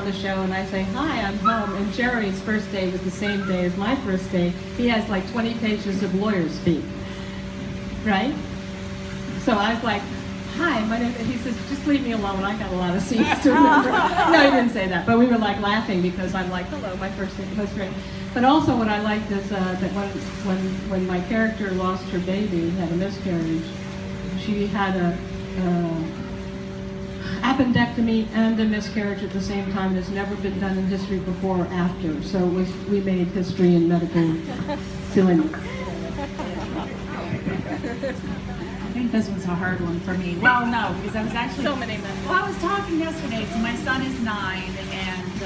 on the show and I say, hi, I'm home, and Jerry's first day was the same day as my first day, he has like 20 pages of lawyer speak, right? So I was like, hi, my name, he says, just leave me alone, I got a lot of scenes to remember. No, he didn't say that, but we were like laughing because I'm like, hello, my first day was great. But also what I liked is that when my character lost her baby, had a miscarriage, she had a appendectomy and a miscarriage at the same time. It's never been done in history before or after. So we made history in medical silliness. I think this was a hard one for me. Well, no, because I was actually... So many men. Well, I was talking yesterday to my son is 9 and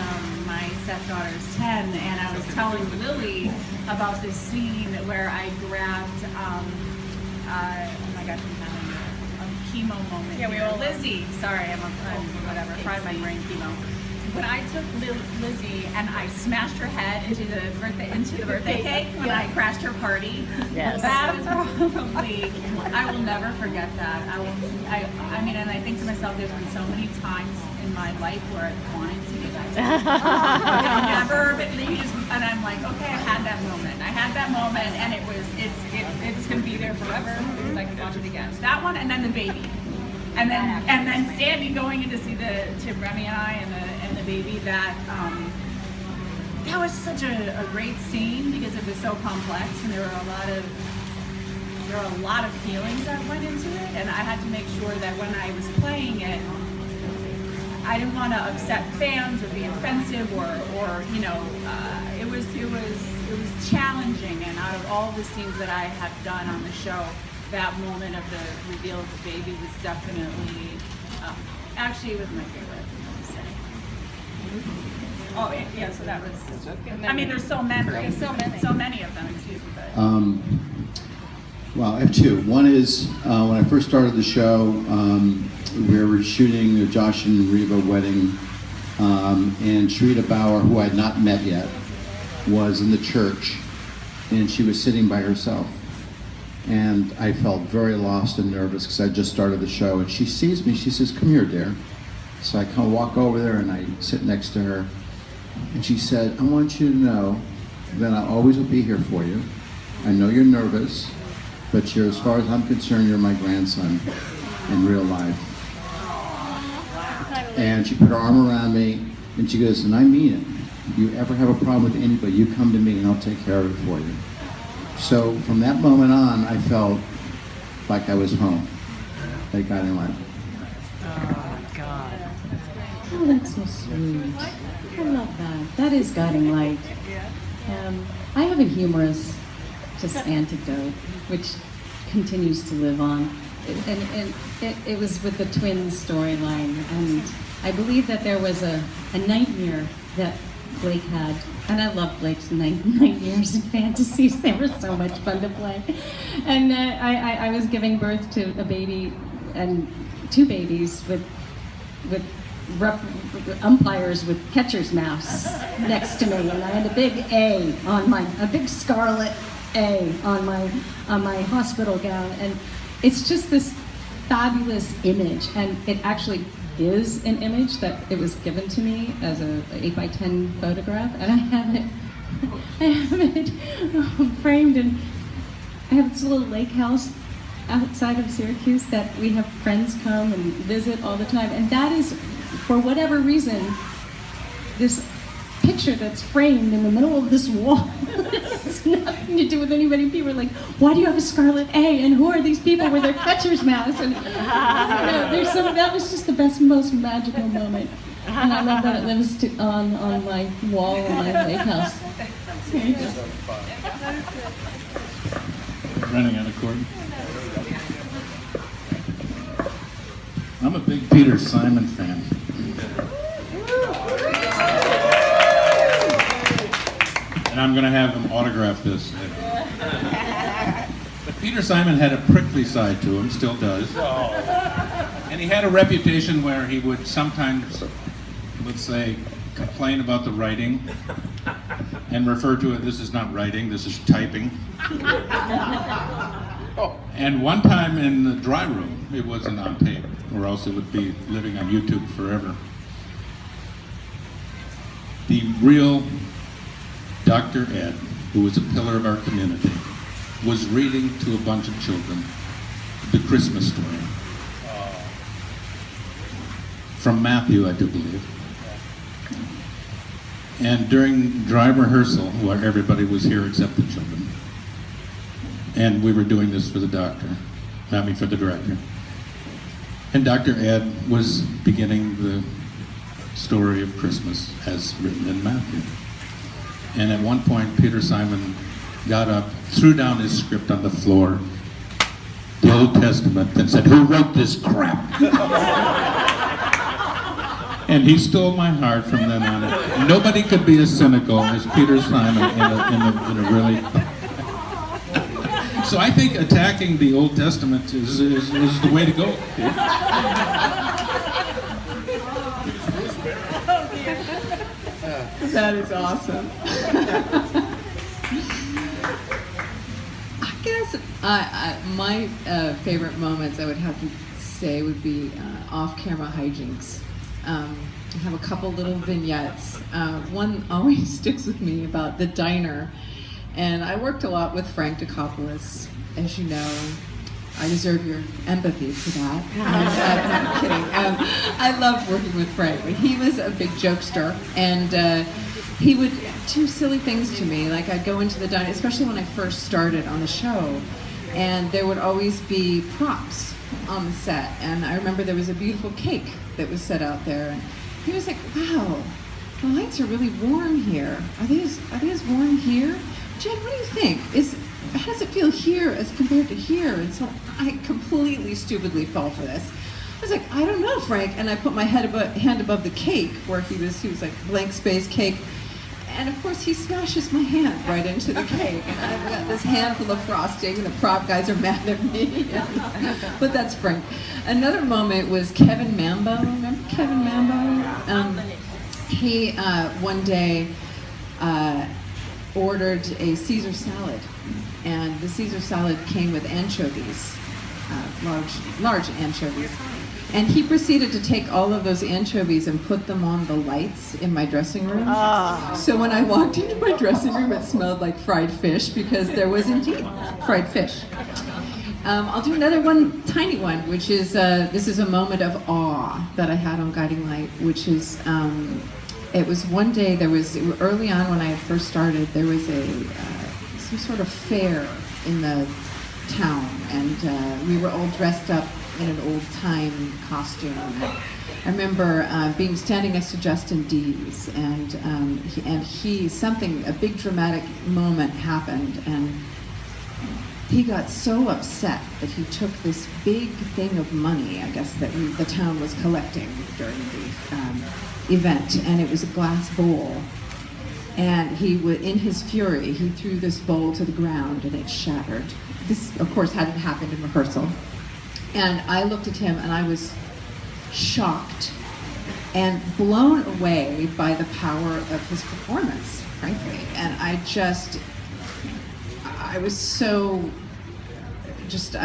my stepdaughter is 10, and I was telling Lily about this scene where I grabbed, oh my gosh, I'm having a chemo moment. Yeah, we all Lizzie, sorry, I'm whatever, fried my brain chemo. When I took Lizzie and I smashed her head into the birthday cake when I crashed her party, Yes. that was probably, I will never forget that. I mean, and I think to myself, there's been so many times in my life where I've wanted to do that. Never, but you just, and I'm like, okay, I had that moment, and it's gonna be there forever because I can watch it again. That one, and then the baby. And then Sandy going in to see to Remy and I and the baby, that was such a great scene because it was so complex and there were a lot of feelings that went into it, and I had to make sure that when I was playing it, I didn't want to upset fans or be offensive or you know, it was challenging, and out of all the scenes that I have done on the show, that moment of the reveal of the baby was definitely, actually it was my favorite, I would say. Oh, yeah, so that was, I mean, there's so many of them, excuse me. But. Well, I have two. One is, when I first started the show, we were shooting the Josh and Reva wedding, and Sharita Bauer, who I had not met yet, was in the church, and she was sitting by herself. And I felt very lost and nervous because I just started the show. And she sees me, she says, come here, dear. So I kind of walk over there and I sit next to her. And she said, I want you to know that I always will be here for you. I know you're nervous, but you're, as far as I'm concerned, you're my grandson in real life. And she put her arm around me and she goes, and I mean it. If you ever have a problem with anybody, you come to me and I'll take care of it for you. So from that moment on, I felt like I was home. Like I didn't like. Oh, God. Oh, that's so sweet. I love that. That is guiding light. I have a humorous just anecdote, which continues to live on. It was with the twins storyline, and I believe that there was a nightmare that Blake had, and I love Blake's nightmares and fantasies. They were so much fun to play. And I was giving birth to a baby and 2 babies with rough umpires with catcher's masks next to me, and I had a big a big scarlet A on my hospital gown, and it's just this fabulous image, and it actually is an image that it was given to me as a 8x10 photograph, and I have it framed, and I have this little lake house outside of Syracuse that we have friends come and visit all the time, and that is, for whatever reason, this picture that's framed in the middle of this wall. It's nothing to do with anybody. People are like, why do you have a scarlet A? And who are these people with their catcher's masks? And that was just the best, most magical moment. And I love that it lives on my wall in my lake house. Running out of court. I'm a big Peter Simon fan. And I'm going to have him autograph this. But Peter Simon had a prickly side to him, still does. And he had a reputation where he would sometimes, let's say, complain about the writing and refer to it, this is not writing, this is typing. And one time in the dry room, it wasn't on tape, or else it would be living on YouTube forever. the real Dr. Ed, who was a pillar of our community, was reading to a bunch of children the Christmas story. From Matthew, I do believe. And during dry rehearsal, where everybody was here except the children, and we were doing this for the doctor, for the director. And Dr. Ed was beginning the story of Christmas as written in Matthew. And at one point, Peter Simon got up, threw down his script on the floor, the Old Testament, and said, "Who wrote this crap?" And he stole my heart from then on. Nobody could be as cynical as Peter Simon in a really... So I think attacking the Old Testament is the way to go. That is awesome. I guess my favorite moments, I would have to say, would be off-camera hijinks. I have a couple little vignettes. One always sticks with me about the diner. And I worked a lot with Frank Dicopoulos, as you know. I deserve your empathy for that. I'm kidding. I loved working with Frank. He was a big jokester, and he would do silly things to me. Like I'd go into the diner, especially when I first started on the show, and there would always be props on the set. And I remember there was a beautiful cake that was set out there, and he was like, "Wow, the lights are really warm here. Are these warm here? Jen, what do you think? How does it feel here as compared to here?" And so I completely stupidly fell for this. I was like, "I don't know, Frank." And I put my hand above the cake where he was like blank space cake. And of course he smashes my hand right into the cake. And I've got this handful of frosting and the prop guys are mad at me. But that's Frank. Another moment was Kevin Mambo. Remember Kevin Mambo? He one day ordered a Caesar salad, and the Caesar salad came with anchovies, large anchovies. And he proceeded to take all of those anchovies and put them on the lights in my dressing room. So when I walked into my dressing room, it smelled like fried fish, because there was indeed fried fish. I'll do another one, tiny one, which is, this is a moment of awe that I had on Guiding Light, which is, it was one day, early on when I had first started, there was some sort of fair in the town, and we were all dressed up in an old-time costume. I remember standing next to Justin Dees, and a big dramatic moment happened, and he got so upset that he took this big thing of money, I guess, that the town was collecting during the event, and it was a glass bowl. And in his fury, he threw this bowl to the ground, and it shattered. This, of course, hadn't happened in rehearsal. And I looked at him, and I was shocked and blown away by the power of his performance, frankly. And I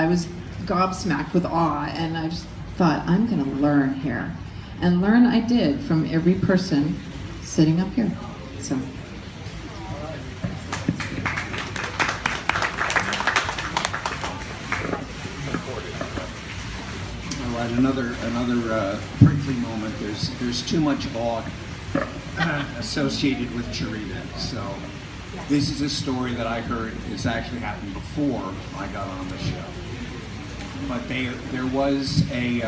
was gobsmacked with awe, and I just thought, I'm gonna learn here. And learn I did from every person sitting up here, so. Another prickly moment. There's too much awe associated with Charita. So this is a story that I heard is actually happened before I got on the show. But there was a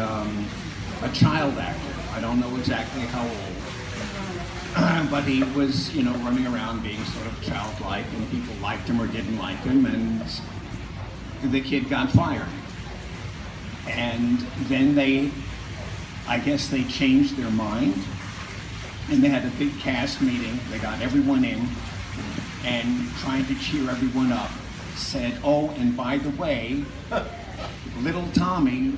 child actor. I don't know exactly how old, but he was running around being sort of childlike, and people liked him or didn't like him, and the kid got fired. And then I guess they changed their mind, and they had a big cast meeting. They got everyone in, and trying to cheer everyone up, said, "Oh, and by the way, little Tommy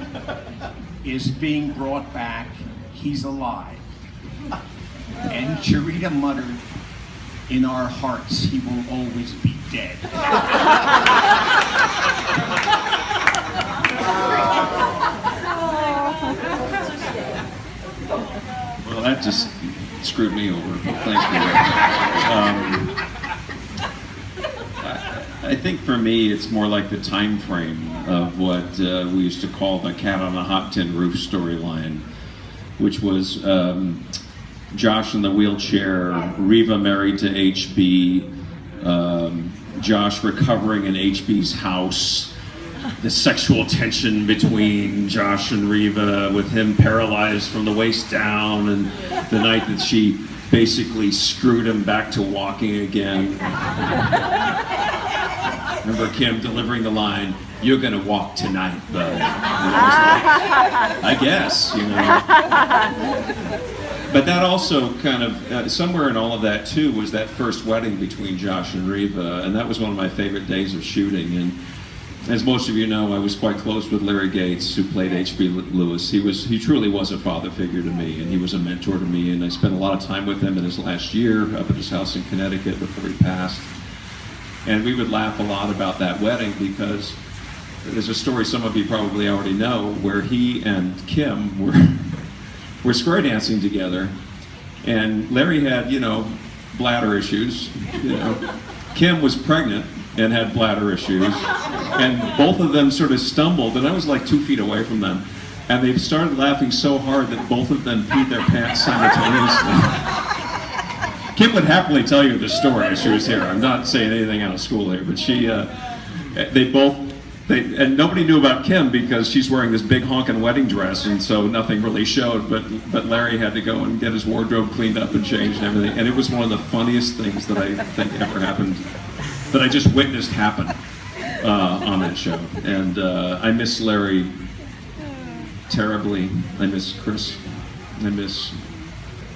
is being brought back. He's alive." And Charita muttered, "In our hearts, he will always be dead." Well, that just screwed me over. Thanks, Maria. I think for me, it's more like the time frame of what we used to call the cat on a hot tin roof storyline, which was Josh in the wheelchair, Reva married to HB, Josh recovering in HB's house, the sexual tension between Josh and Reva, with him paralyzed from the waist down, and the night that she basically screwed him back to walking again. Remember Kim delivering the line, "You're gonna walk tonight, bud." And I was like, I guess, you know. But that also kind of, somewhere in all of that too, was that first wedding between Josh and Reva, and that was one of my favorite days of shooting. And as most of you know, I was quite close with Larry Gates, who played H.B. Lewis. He truly was a father figure to me, and he was a mentor to me, and I spent a lot of time with him in his last year up at his house in Connecticut before he passed. And we would laugh a lot about that wedding because there's a story some of you probably already know where he and Kim were square dancing together, and Larry had, you know, bladder issues. You know, Kim was pregnant and had bladder issues, and both of them sort of stumbled, and I was like 2 feet away from them, and they started laughing so hard that both of them peed their pants simultaneously. Kim would happily tell you the story if she was here. I'm not saying anything out of school here, but and nobody knew about Kim because she's wearing this big honking wedding dress, and so nothing really showed, but Larry had to go and get his wardrobe cleaned up and changed and everything, and it was one of the funniest things that I think ever happened, that I just witnessed happen on that show. And I miss Larry terribly. I miss Chris. I miss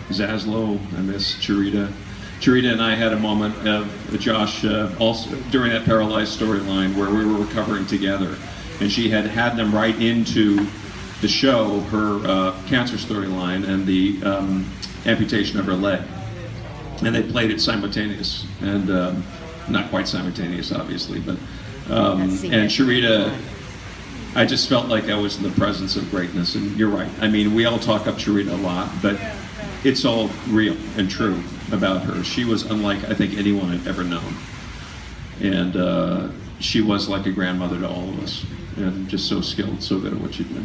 Zaslow. I miss Charita. Charita and I had a moment of Josh also during that paralyzed storyline where we were recovering together, and she had them right into the show, her cancer storyline and the amputation of her leg, and they played it simultaneous, and not quite simultaneous, obviously, but and Charita, I just felt like I was in the presence of greatness. And you're right. I mean, we all talk up Charita a lot, but it's all real and true about her. She was unlike, I think, anyone I've ever known. And she was like a grandmother to all of us, and just so skilled, so good at what she did.